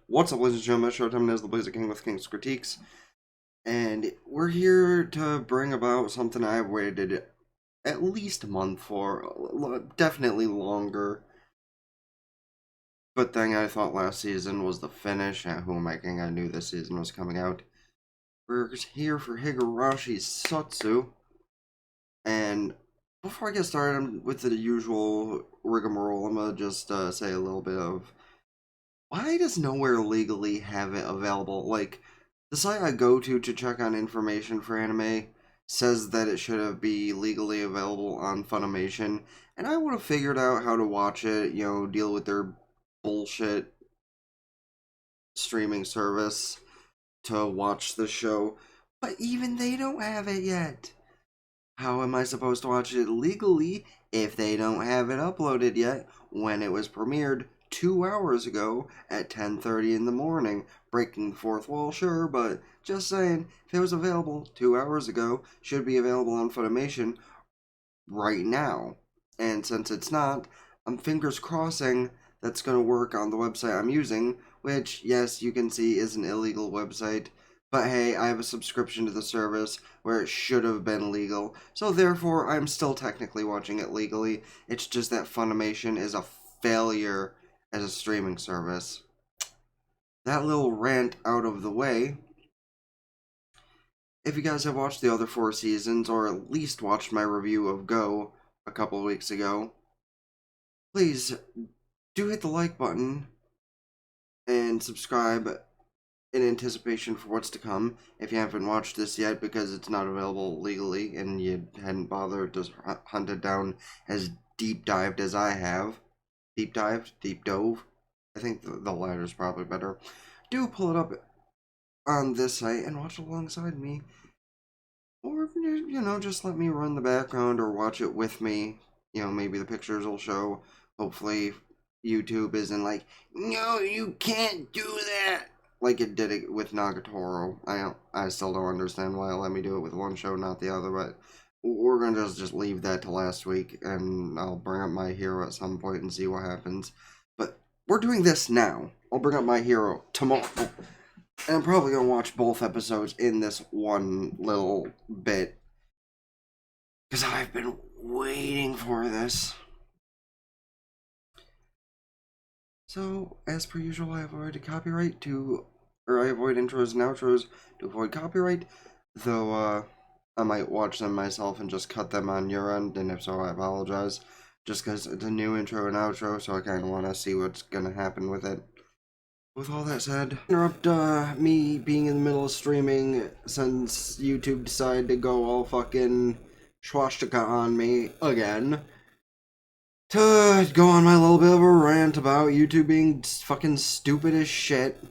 What's up, ladies and gentlemen? Showtime is the Blazer King with King's Critiques, and we're here to bring about something I've waited at least a month for, definitely longer. Good thing I thought last season was the finish. Who am I kidding? I knew this season was coming out. We're here for Higurashi Sotsu, and before I get started with the usual rigmarole, I'm gonna just say a little bit of why does nowhere legally have it available? Like, the site I go to check on information for anime says that it should be legally available on Funimation, and I would have figured out how to watch it, deal with their bullshit streaming service to watch the show, but even they don't have it yet. How am I supposed to watch it legally if they don't have it uploaded yet when it was premiered 2 hours ago at 10:30 in the morning? Breaking the fourth wall, sure, but just saying, if it was available 2 hours ago, should be available on Funimation right now. And since it's not, I'm fingers crossing that's going to work on the website I'm using, which, yes, you can see is an illegal website. But hey, I have a subscription to the service where it should have been legal, so therefore I'm still technically watching it legally. It's just that Funimation is a failure as a streaming service. That little rant out of the way. If you guys have watched the other 4 seasons, or at least watched my review of Go a couple weeks ago, please do hit the like button and subscribe in anticipation for what's to come. If you haven't watched this yet because it's not available legally and you hadn't bothered to hunt it down as deep dived as I have. Deep dove. I think the latter is probably better. Do pull it up on this site and watch alongside me. Or, just let me run the background or watch it with me. Maybe the pictures will show. Hopefully YouTube isn't like, no, you can't do that, like it did it with Nagatoro. I still don't understand why it let me do it with one show, not the other, but we're gonna just leave that to last week, and I'll bring up My Hero at some point and see what happens. But we're doing this now. I'll bring up My Hero tomorrow, and I'm probably gonna watch both episodes in this one little bit, because I've been waiting for this. So, as per usual, I avoid intros and outros to avoid copyright, though I might watch them myself and just cut them on your end, and if so, I apologize, just because it's a new intro and outro, so I kind of want to see what's going to happen with it. With all that said, interrupt me being in the middle of streaming since YouTube decided to go all fucking swastika on me again, to go on my little bit of a rant about YouTube being fucking stupid as shit,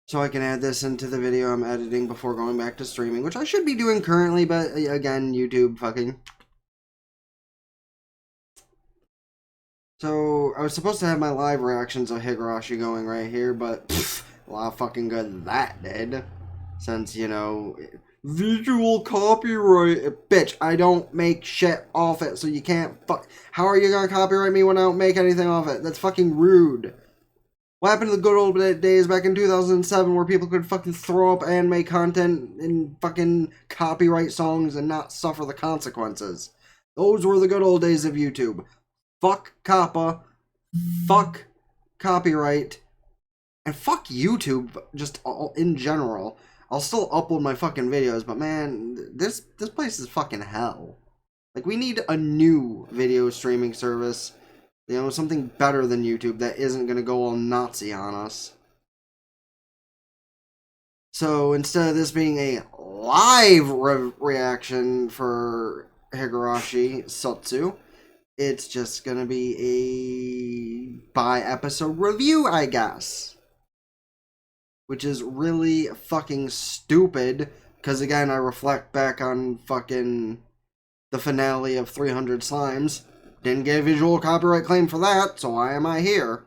so I can add this into the video I'm editing before going back to streaming, which I should be doing currently, but again, YouTube fucking. So, I was supposed to have my live reactions of Higurashi going right here, but a lot of fucking good that did, since, visual copyright. Bitch, I don't make shit off it, so you can't How are you gonna copyright me when I don't make anything off it? That's fucking rude. What happened to the good old days back in 2007 where people could fucking throw up anime content in fucking copyright songs and not suffer the consequences? Those were the good old days of YouTube. Fuck COPPA. Fuck copyright. And fuck YouTube, just in general. I'll still upload my fucking videos, but man, this place is fucking hell. Like, we need a new video streaming service. Something better than YouTube that isn't gonna go all Nazi on us. So, instead of this being a live reaction for Higurashi Sotsu, it's just gonna be a by-episode review, I guess. Which is really fucking stupid, because again, I reflect back on fucking the finale of 300 Slimes. Didn't get a visual copyright claim for that, so why am I here?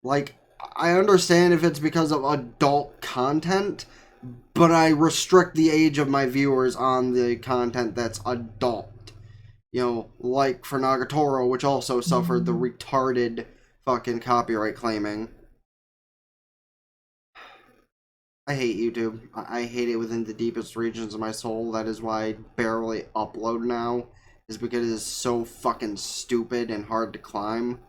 Like, I understand if it's because of adult content, but I restrict the age of my viewers on the content that's adult. Like for Nagatoro, which also suffered the retarded fucking copyright claiming. I hate YouTube. I hate it within the deepest regions of my soul. That is why I barely upload now, is because it is so fucking stupid and hard to climb.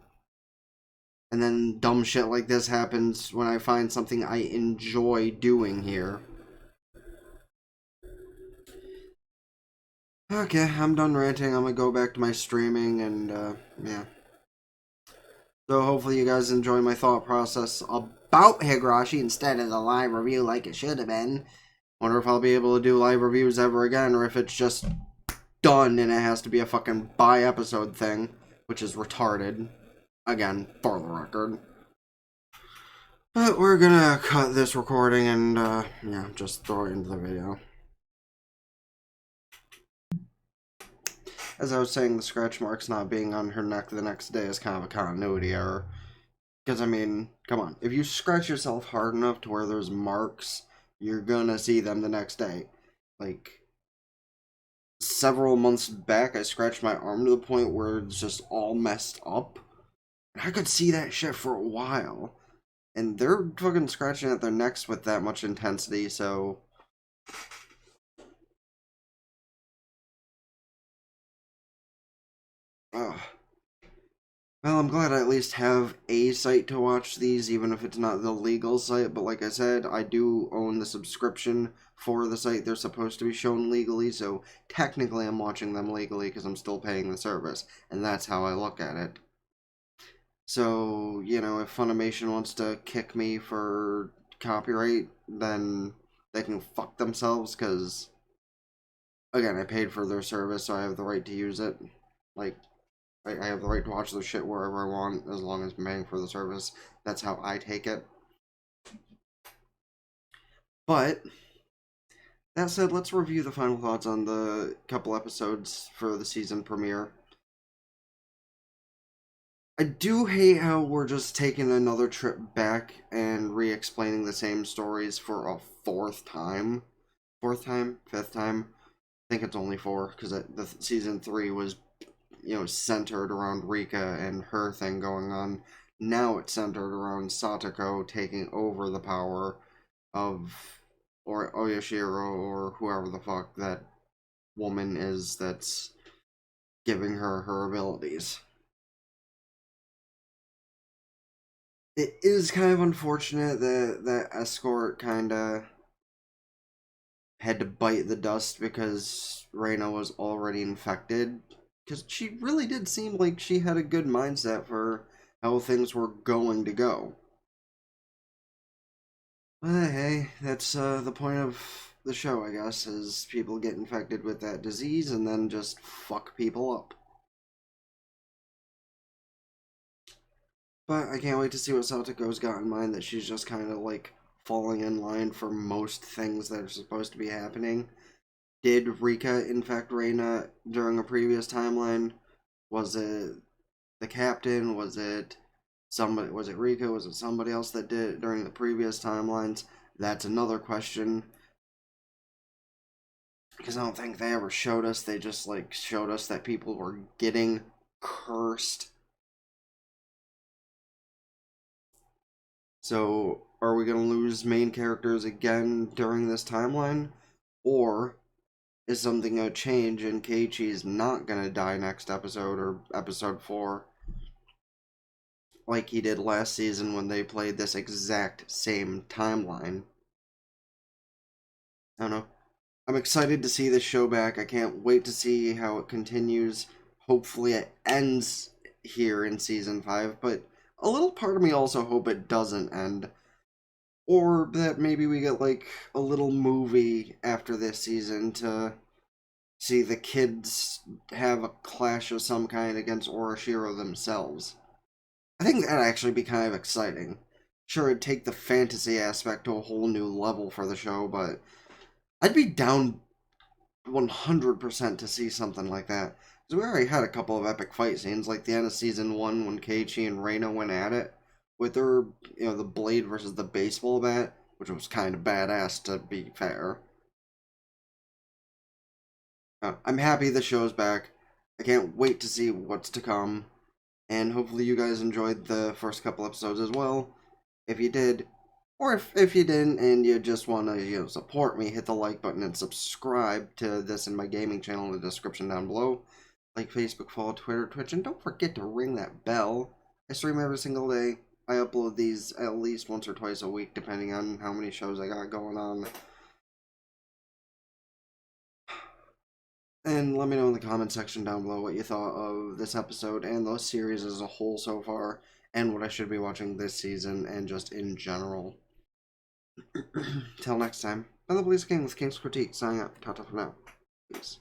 And then dumb shit like this happens when I find something I enjoy doing here. Okay, I'm done ranting. I'm gonna go back to my streaming and, yeah. So hopefully you guys enjoy my thought process about Higurashi instead of the live review like it should have been. Wonder if I'll be able to do live reviews ever again, or if it's just done and it has to be a fucking bi-episode thing, which is retarded. Again, for the record. But we're gonna cut this recording and, yeah, just throw it into the video. As I was saying, the scratch marks not being on her neck the next day is kind of a continuity error. Because, I mean, come on. If you scratch yourself hard enough to where there's marks, you're gonna see them the next day. Like, several months back, I scratched my arm to the point where it's just all messed up. And I could see that shit for a while. And they're fucking scratching at their necks with that much intensity, so... Ugh. Well, I'm glad I at least have a site to watch these, even if it's not the legal site. But like I said, I do own the subscription for the site. They're supposed to be shown legally, so technically I'm watching them legally because I'm still paying the service. And that's how I look at it. So, you know, if Funimation wants to kick me for copyright, then they can fuck themselves, because, again, I paid for their service, so I have the right to use it. Like, I have the right to watch the shit wherever I want, as long as I'm paying for the service. That's how I take it. But, that said, let's review the final thoughts on the couple episodes for the season premiere. I do hate how we're just taking another trip back and re-explaining the same stories for a fourth time. Fourth time? Fifth time? I think it's only four, because the season 3 was, you know, centered around Rika and her thing going on. Now it's centered around Satoko taking over the power of, or Oyashiro, or whoever the fuck that woman is that's giving her her abilities. It is kind of unfortunate that that escort kind of had to bite the dust because Rena was already infected. Because she really did seem like she had a good mindset for how things were going to go. But hey, that's the point of the show, I guess, is people get infected with that disease and then just fuck people up. But I can't wait to see what Satoko's got in mind, that she's just kind of like falling in line for most things that are supposed to be happening. Did Rika infect Rena during a previous timeline? Was it the captain? Was it somebody? Was it Rika? Was it somebody else that did it during the previous timelines? That's another question. Because I don't think they ever showed us. They just like showed us that people were getting cursed. So, are we going to lose main characters again during this timeline? Or is something going to change and Keiichi's not going to die next episode, or episode 4, like he did last season when they played this exact same timeline? I don't know. I'm excited to see this show back. I can't wait to see how it continues. Hopefully it ends here in season 5, but a little part of me also hope it doesn't end. Or that maybe we get like a little movie after this season to see the kids have a clash of some kind against Orashiro themselves. I think that'd actually be kind of exciting. Sure, it'd take the fantasy aspect to a whole new level for the show, but I'd be down 100% to see something like that. Because we already had a couple of epic fight scenes, like the end of season 1 when Keiichi and Rena went at it with their, you know, the blade versus the baseball bat, which was kind of badass, to be fair. I'm happy the show's back. I can't wait to see what's to come. And hopefully you guys enjoyed the first couple episodes as well. If you did, or if you didn't and you just want to support me, hit the like button and subscribe to this and my gaming channel in the description down below. Like Facebook, follow Twitter, Twitch, and don't forget to ring that bell. I stream every single day. I upload these at least once or twice a week, depending on how many shows I got going on. And let me know in the comment section down below what you thought of this episode and the series as a whole so far, and what I should be watching this season and just in general. Till next time, been the Police King with King's Critique, signing out. Ta-ta for now. Peace.